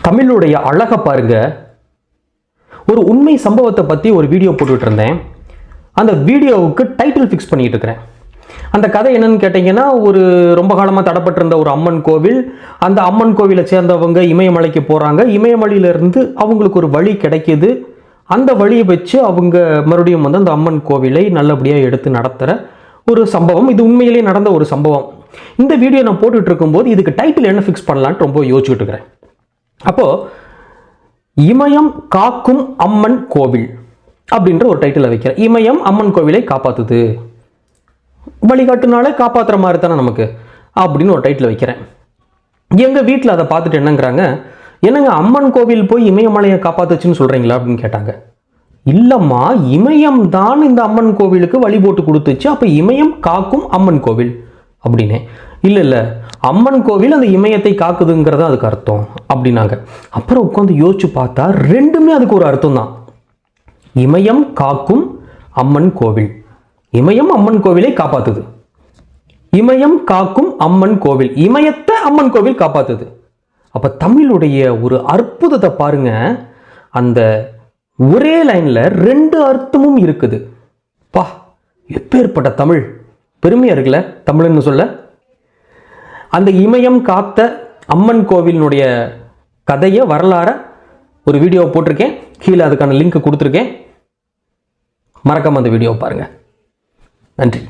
தமிழுடைய அழகை பாருங்க. ஒரு உண்மை சம்பவத்தை பற்றி ஒரு வீடியோ போட்டுட்டு இருந்தேன். அந்த வீடியோவுக்கு டைட்டில் ஃபிக்ஸ் பண்ணிட்டு இருக்கிறேன். அந்த கதை என்னன்னு கேட்டிங்கன்னா, ஒரு ரொம்ப காலமாக தடப்பட்டிருந்த ஒரு அம்மன் கோவில். அந்த அம்மன் கோவிலை சேர்ந்தவங்க இமயமலைக்கு போகிறாங்க. இமயமலையிலேருந்து அவங்களுக்கு ஒரு வழி கிடைக்கிது. அந்த வழியை வச்சு அவங்க மறுபடியும் வந்து அந்த அம்மன் கோவிலை நல்லபடியாக எடுத்து நடத்துகிற ஒரு சம்பவம். இது உண்மையிலேயே நடந்த ஒரு சம்பவம். இந்த வீடியோ நான் போட்டுட்டு இருக்கும்போது இதுக்கு டைட்டில் என்ன ஃபிக்ஸ் பண்ணலான்ட்டு ரொம்ப யோசிச்சுட்டு இருக்கிறேன். அப்போது இமயம் காக்கும் அம்மன் கோவில் அப்படின்ற ஒரு டைட்டிலை வைக்கிறேன். இமயம் அம்மன் கோவிலை காப்பாற்றுது, வழிகாட்டுனாலே காப்பாற்றுற மாதிரி தானே நமக்கு அப்படின்னு ஒரு டைட்டில் வைக்கிறேன். எங்கள் வீட்டில் அதை பார்த்துட்டு என்னங்கிறாங்க, என்னங்க அம்மன் கோவில் போய் இமயமலையை காப்பாற்றுச்சுன்னு சொல்கிறீங்களா அப்படின்னு கேட்டாங்க. இல்லைம்மா, இமயம் தான் இந்த அம்மன் கோவிலுக்கு வழி போட்டு கொடுத்துச்சு, அப்போ இமயம் காக்கும் அம்மன் கோவில் அப்படின்னே. இல்லை அம்மன் கோவில் அந்த இமயத்தை காக்குதுங்கிறத அதுக்கு அர்த்தம் அப்படின்னாங்க. அப்புறம் உட்காந்து யோசிச்சு பார்த்தா ரெண்டுமே அதுக்கு ஒரு அர்த்தம் தான். இமயம் காக்கும் அம்மன் கோவில், இமயம் அம்மன் கோவிலை காப்பாத்துது. இமயம் காக்கும் அம்மன் கோவில், இமயத்தை அம்மன் கோவில் காப்பாத்துது. அப்ப தமிழுடைய ஒரு அற்புதத்தை பாருங்க. அந்த ஒரே லைன்ல ரெண்டு அர்த்தமும் இருக்குது. பா, எப்பேற்பட்ட தமிழ்! பெருமையா இருக்குல்ல தமிழ்னு சொல்ல. அந்த இமயம் காத்த அம்மன் கோவிலினுடைய கதையை, வரலாற ஒரு வீடியோ போட்டிருக்கேன். கீழே அதுக்கான லிங்க் கொடுத்துருக்கேன். மறக்காம அந்த வீடியோ பாருங்க. நன்றி.